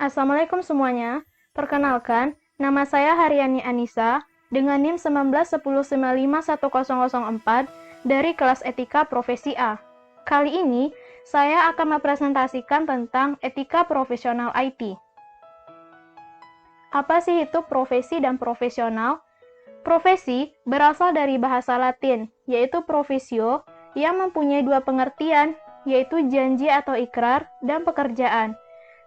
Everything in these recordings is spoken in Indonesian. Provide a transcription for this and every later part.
Assalamualaikum semuanya. Perkenalkan, nama saya Haryani Anissa dengan NIM 1910951004 dari kelas Etika Profesi A. Kali ini, saya akan mempresentasikan tentang etika profesional IT. Apa sih itu profesi dan profesional? Profesi berasal dari bahasa Latin, yaitu profesio, yang mempunyai dua pengertian, yaitu janji atau ikrar, dan pekerjaan.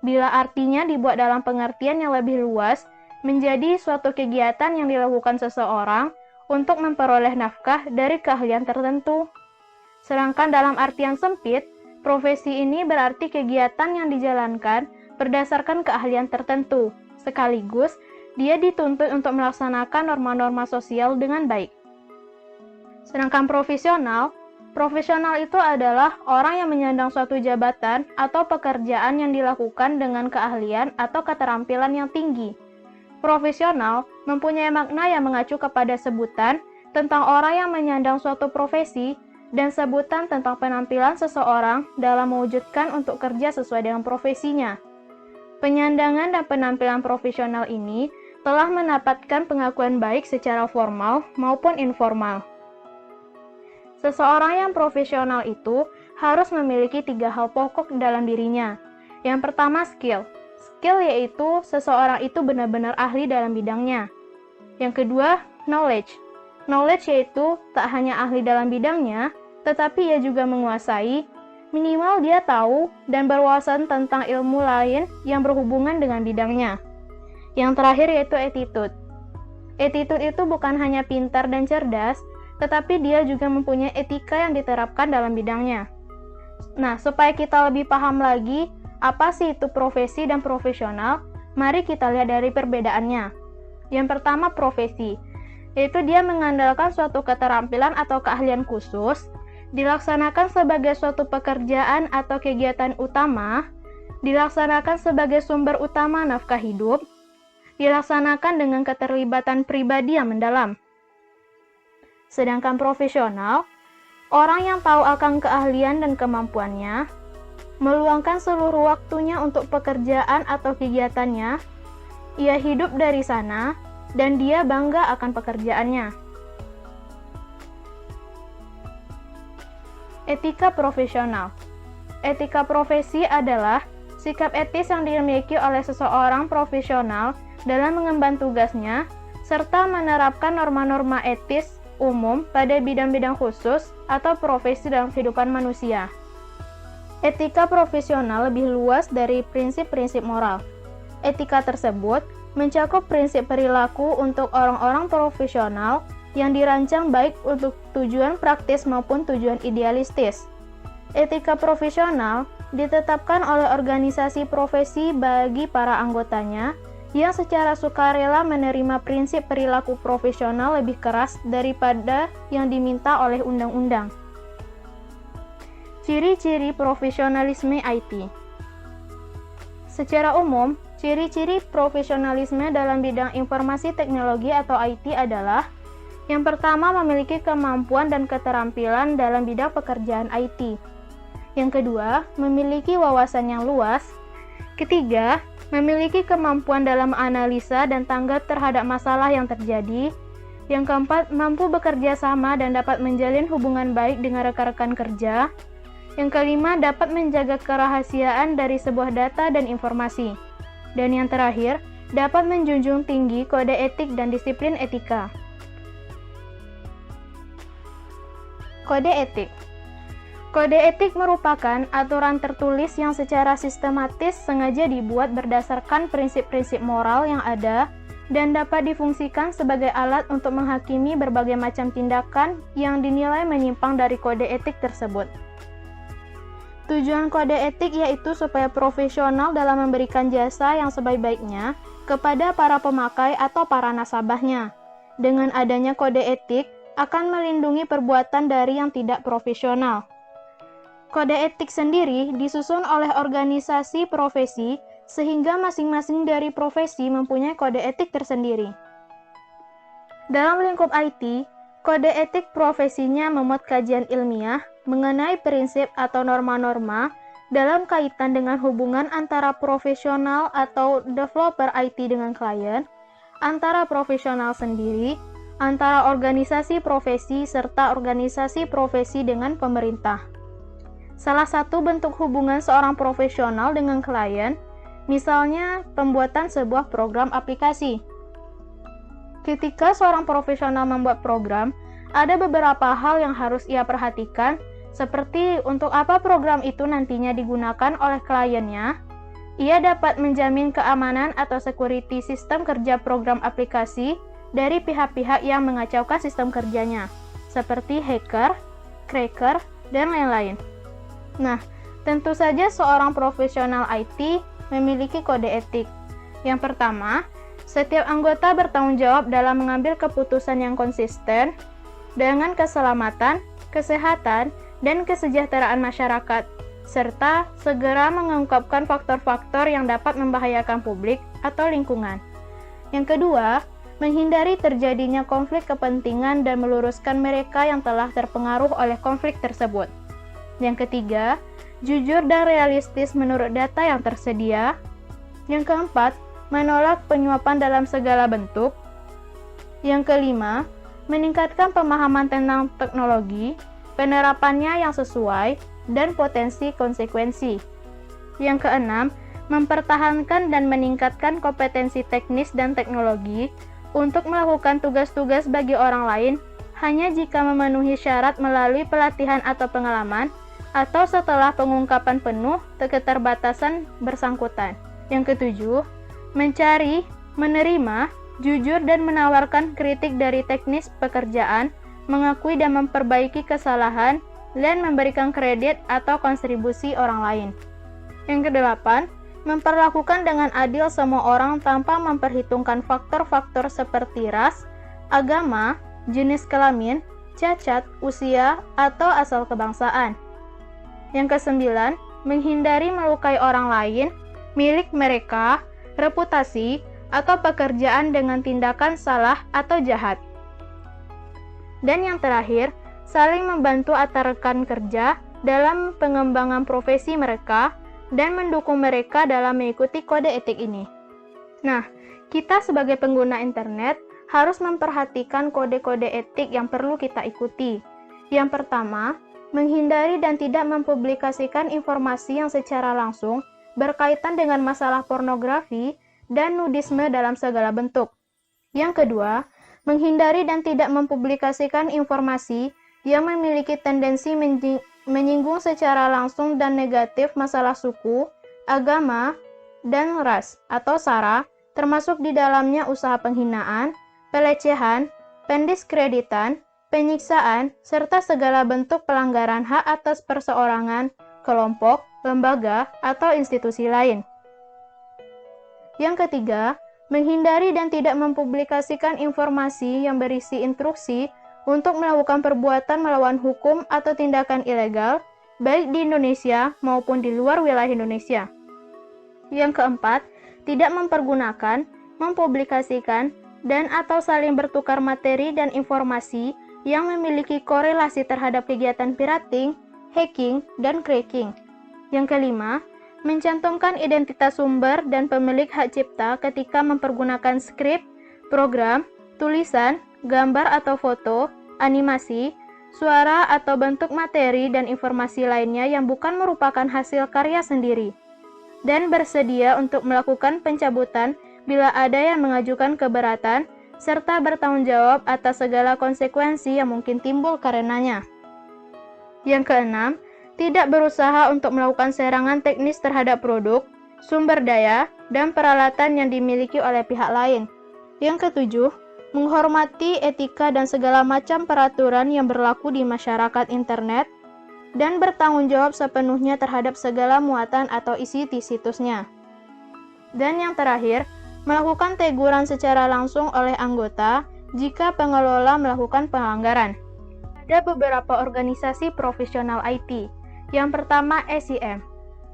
Bila artinya dibuat dalam pengertian yang lebih luas, menjadi suatu kegiatan yang dilakukan seseorang untuk memperoleh nafkah dari keahlian tertentu. Sedangkan dalam artian sempit, profesi ini berarti kegiatan yang dijalankan berdasarkan keahlian tertentu, sekaligus dia dituntut untuk melaksanakan norma-norma sosial dengan baik. Sedangkan profesional itu adalah orang yang menyandang suatu jabatan atau pekerjaan yang dilakukan dengan keahlian atau keterampilan yang tinggi. Profesional mempunyai makna yang mengacu kepada sebutan tentang orang yang menyandang suatu profesi dan sebutan tentang penampilan seseorang dalam mewujudkan untuk kerja sesuai dengan profesinya. Penyandangan dan penampilan profesional ini telah mendapatkan pengakuan baik secara formal maupun informal. Seseorang yang profesional itu harus memiliki 3 hal pokok dalam dirinya. Yang pertama, skill. Skill yaitu seseorang itu benar-benar ahli dalam bidangnya. Yang kedua, knowledge. Knowledge yaitu tak hanya ahli dalam bidangnya, tetapi ia juga menguasai, minimal dia tahu dan berwawasan tentang ilmu lain yang berhubungan dengan bidangnya. Yang terakhir yaitu attitude. Attitude itu bukan hanya pintar dan cerdas, tetapi dia juga mempunyai etika yang diterapkan dalam bidangnya. Nah, supaya kita lebih paham lagi apa sih itu profesi dan profesional, mari kita lihat dari perbedaannya. Yang pertama, profesi, yaitu dia mengandalkan suatu keterampilan atau keahlian khusus, dilaksanakan sebagai suatu pekerjaan atau kegiatan utama, dilaksanakan sebagai sumber utama nafkah hidup, dilaksanakan dengan keterlibatan pribadi yang mendalam. Sedangkan profesional, orang yang tahu akan keahlian dan kemampuannya, meluangkan seluruh waktunya untuk pekerjaan atau kegiatannya, ia hidup dari sana, dan dia bangga akan pekerjaannya. Etika profesional. Etika profesi adalah sikap etis yang dimiliki oleh seseorang profesional dalam mengemban tugasnya, serta menerapkan norma-norma etis umum pada bidang-bidang khusus atau profesi dalam kehidupan manusia. Etika profesional lebih luas dari prinsip-prinsip moral. Etika tersebut mencakup prinsip perilaku untuk orang-orang profesional yang dirancang baik untuk tujuan praktis maupun tujuan idealistis. Etika profesional ditetapkan oleh organisasi profesi bagi para anggotanya yang secara sukarela menerima prinsip perilaku profesional lebih keras daripada yang diminta oleh undang-undang. Ciri-ciri profesionalisme IT. Secara umum, ciri-ciri profesionalisme dalam bidang informasi teknologi atau IT adalah: yang pertama, memiliki kemampuan dan keterampilan dalam bidang pekerjaan IT. Yang kedua, memiliki wawasan yang luas. Ketiga, memiliki kemampuan dalam analisa dan tanggap terhadap masalah yang terjadi. Yang keempat, mampu bekerja sama dan dapat menjalin hubungan baik dengan rekan-rekan kerja. Yang kelima, dapat menjaga kerahasiaan dari sebuah data dan informasi. Dan yang terakhir, dapat menjunjung tinggi kode etik dan disiplin etika. Kode etik. Kode etik merupakan aturan tertulis yang secara sistematis sengaja dibuat berdasarkan prinsip-prinsip moral yang ada dan dapat difungsikan sebagai alat untuk menghakimi berbagai macam tindakan yang dinilai menyimpang dari kode etik tersebut. Tujuan kode etik yaitu supaya profesional dalam memberikan jasa yang sebaik-baiknya kepada para pemakai atau para nasabahnya. Dengan adanya kode etik akan melindungi perbuatan dari yang tidak profesional. Kode etik sendiri disusun oleh organisasi profesi sehingga masing-masing dari profesi mempunyai kode etik tersendiri. Dalam lingkup IT, kode etik profesinya memuat kajian ilmiah mengenai prinsip atau norma-norma dalam kaitan dengan hubungan antara profesional atau developer IT dengan klien, antara profesional sendiri, antara organisasi profesi, serta organisasi profesi dengan pemerintah. Salah satu bentuk hubungan seorang profesional dengan klien, misalnya pembuatan sebuah program aplikasi. Ketika seorang profesional membuat program, ada beberapa hal yang harus ia perhatikan, seperti untuk apa program itu nantinya digunakan oleh kliennya. Ia dapat menjamin keamanan atau security sistem kerja program aplikasi dari pihak-pihak yang mengacaukan sistem kerjanya, seperti hacker, cracker, dan lain-lain. Nah, tentu saja seorang profesional IT memiliki kode etik. Yang pertama, setiap anggota bertanggung jawab dalam mengambil keputusan yang konsisten dengan keselamatan, kesehatan, dan kesejahteraan masyarakat, serta segera mengungkapkan faktor-faktor yang dapat membahayakan publik atau lingkungan. Yang kedua, menghindari terjadinya konflik kepentingan dan meluruskan mereka yang telah terpengaruh oleh konflik tersebut. Yang ketiga, jujur dan realistis menurut data yang tersedia. Yang keempat, menolak penyuapan dalam segala bentuk. Yang kelima, meningkatkan pemahaman tentang teknologi, penerapannya yang sesuai, dan potensi konsekuensi. Yang keenam, mempertahankan dan meningkatkan kompetensi teknis dan teknologi untuk melakukan tugas-tugas bagi orang lain hanya jika memenuhi syarat melalui pelatihan atau pengalaman, atau setelah pengungkapan penuh keterbatasan bersangkutan. Yang ketujuh, mencari, menerima, jujur dan menawarkan kritik dari teknis pekerjaan, mengakui dan memperbaiki kesalahan, dan memberikan kredit atau kontribusi orang lain. Yang kedelapan, memperlakukan dengan adil semua orang tanpa memperhitungkan faktor-faktor seperti ras, agama, jenis kelamin, cacat, usia, atau asal kebangsaan. Yang kesembilan, menghindari melukai orang lain, milik mereka, reputasi, atau pekerjaan dengan tindakan salah atau jahat. Dan yang terakhir, saling membantu antar rekan kerja dalam pengembangan profesi mereka dan mendukung mereka dalam mengikuti kode etik ini. Nah, kita sebagai pengguna internet harus memperhatikan kode-kode etik yang perlu kita ikuti. Yang pertama, menghindari dan tidak mempublikasikan informasi yang secara langsung berkaitan dengan masalah pornografi dan nudisme dalam segala bentuk. Yang kedua, menghindari dan tidak mempublikasikan informasi yang memiliki tendensi menyinggung secara langsung dan negatif masalah suku, agama, dan ras atau SARA, termasuk di dalamnya usaha penghinaan, pelecehan, pendiskreditan, penyiksaan, serta segala bentuk pelanggaran hak atas perseorangan, kelompok, lembaga, atau institusi lain. Yang ketiga, menghindari dan tidak mempublikasikan informasi yang berisi instruksi untuk melakukan perbuatan melawan hukum atau tindakan ilegal, baik di Indonesia maupun di luar wilayah Indonesia. Yang keempat, tidak mempergunakan, mempublikasikan, dan atau saling bertukar materi dan informasi yang memiliki korelasi terhadap kegiatan pirating, hacking, dan cracking. Yang kelima, mencantumkan identitas sumber dan pemilik hak cipta ketika mempergunakan skrip, program, tulisan, gambar atau foto, animasi, suara atau bentuk materi dan informasi lainnya yang bukan merupakan hasil karya sendiri, dan bersedia untuk melakukan pencabutan bila ada yang mengajukan keberatan, serta bertanggung jawab atas segala konsekuensi yang mungkin timbul karenanya. Yang keenam, tidak berusaha untuk melakukan serangan teknis terhadap produk, sumber daya, dan peralatan yang dimiliki oleh pihak lain. Yang ketujuh, menghormati etika dan segala macam peraturan yang berlaku di masyarakat internet, dan bertanggung jawab sepenuhnya terhadap segala muatan atau isi di situsnya. Dan yang terakhir, melakukan teguran secara langsung oleh anggota jika pengelola melakukan pelanggaran. Ada beberapa organisasi profesional IT. Yang pertama, ASIM.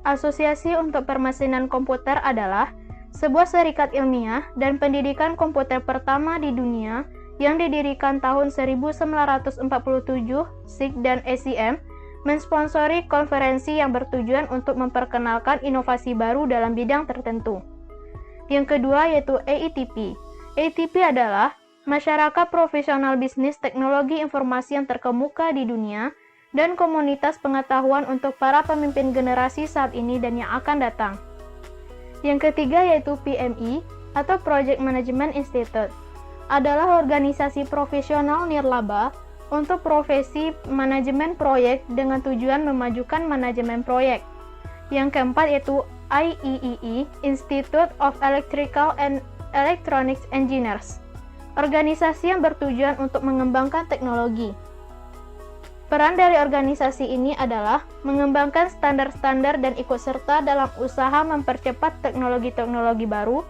Asosiasi untuk Permesinan Komputer adalah sebuah serikat ilmiah dan pendidikan komputer pertama di dunia yang didirikan tahun 1947. SIG dan ASIM mensponsori konferensi yang bertujuan untuk memperkenalkan inovasi baru dalam bidang tertentu. Yang kedua yaitu AETP. AETP adalah masyarakat profesional bisnis teknologi informasi yang terkemuka di dunia dan komunitas pengetahuan untuk para pemimpin generasi saat ini dan yang akan datang. Yang ketiga yaitu PMI atau Project Management Institute. Adalah organisasi profesional nirlaba untuk profesi manajemen proyek dengan tujuan memajukan manajemen proyek. Yang keempat yaitu IEEE, Institute of Electrical and Electronics Engineers. Organisasi yang bertujuan untuk mengembangkan teknologi. Peran dari organisasi ini adalah mengembangkan standar-standar dan ikut serta dalam usaha mempercepat teknologi-teknologi baru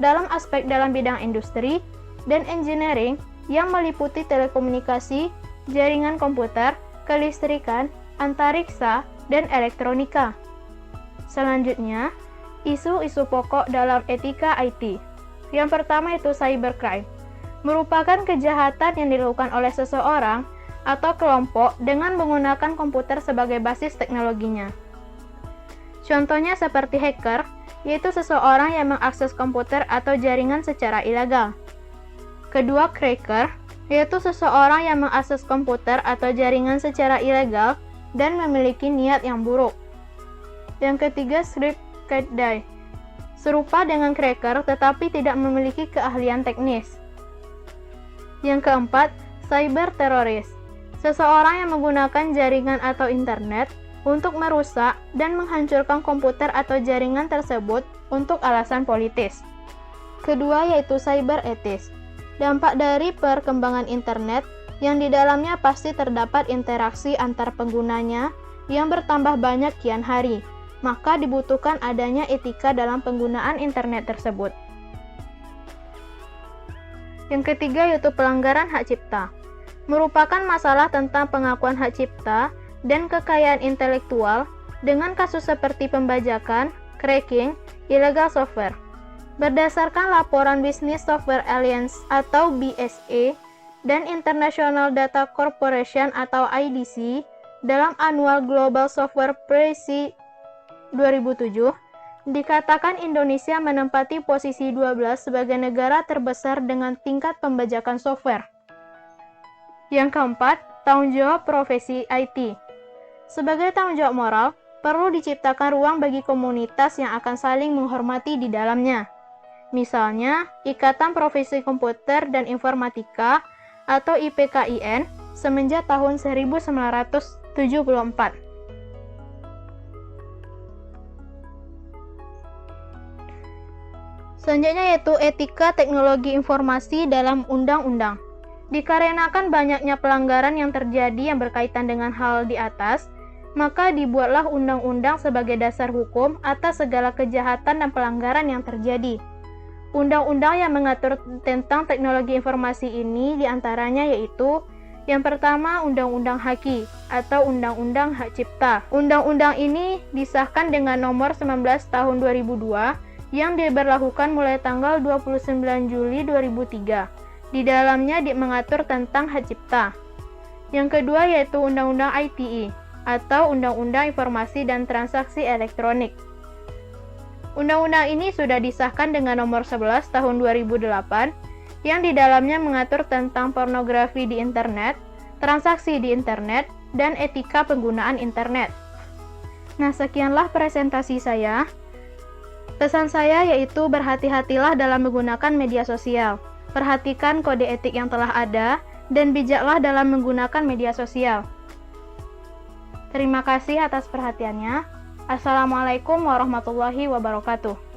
dalam aspek dalam bidang industri dan engineering yang meliputi telekomunikasi, jaringan komputer, kelistrikan, antariksa, dan elektronika. Selanjutnya, isu-isu pokok dalam etika IT. Yang pertama itu cybercrime, merupakan kejahatan yang dilakukan oleh seseorang atau kelompok dengan menggunakan komputer sebagai basis teknologinya. Contohnya seperti hacker, yaitu seseorang yang mengakses komputer atau jaringan secara ilegal. Kedua, cracker, yaitu seseorang yang mengakses komputer atau jaringan secara ilegal dan memiliki niat yang buruk. Yang ketiga, script die, serupa dengan cracker tetapi tidak memiliki keahlian teknis. Yang keempat, cyber teroris, seseorang yang menggunakan jaringan atau internet untuk merusak dan menghancurkan komputer atau jaringan tersebut untuk alasan politis. Kedua yaitu cyber etis, dampak dari perkembangan internet yang di dalamnya pasti terdapat interaksi antar penggunanya yang bertambah banyak kian hari, maka dibutuhkan adanya etika dalam penggunaan internet tersebut. Yang ketiga yaitu pelanggaran hak cipta, merupakan masalah tentang pengakuan hak cipta dan kekayaan intelektual dengan kasus seperti pembajakan, cracking, illegal software. Berdasarkan laporan Business Software Alliance atau BSA dan International Data Corporation atau IDC dalam Annual Global Software Prize 2007, dikatakan Indonesia menempati posisi 12 sebagai negara terbesar dengan tingkat pembajakan software. Yang keempat, tanggung jawab profesi IT. Sebagai tanggung jawab moral, perlu diciptakan ruang bagi komunitas yang akan saling menghormati di dalamnya. Misalnya, Ikatan Profesi Komputer dan Informatika atau IPKIN semenjak tahun 1974. Selanjutnya yaitu etika teknologi informasi dalam undang-undang. Dikarenakan banyaknya pelanggaran yang terjadi yang berkaitan dengan hal di atas, maka dibuatlah undang-undang sebagai dasar hukum atas segala kejahatan dan pelanggaran yang terjadi. Undang-undang yang mengatur tentang teknologi informasi ini diantaranya yaitu yang pertama, Undang-Undang HAKI atau Undang-Undang Hak Cipta. Undang-undang ini disahkan dengan nomor 19 tahun 2002 yang diberlakukan mulai tanggal 29 Juli 2003. Di dalamnya mengatur tentang hak cipta. Yang kedua yaitu Undang-Undang ITE atau Undang-Undang Informasi dan Transaksi Elektronik. Undang-undang ini sudah disahkan dengan nomor 11 tahun 2008 yang di dalamnya mengatur tentang pornografi di internet, transaksi di internet, dan etika penggunaan internet. Nah, sekianlah presentasi saya. Pesan saya yaitu berhati-hatilah dalam menggunakan media sosial. Perhatikan kode etik yang telah ada dan bijaklah dalam menggunakan media sosial. Terima kasih atas perhatiannya. Assalamualaikum warahmatullahi wabarakatuh.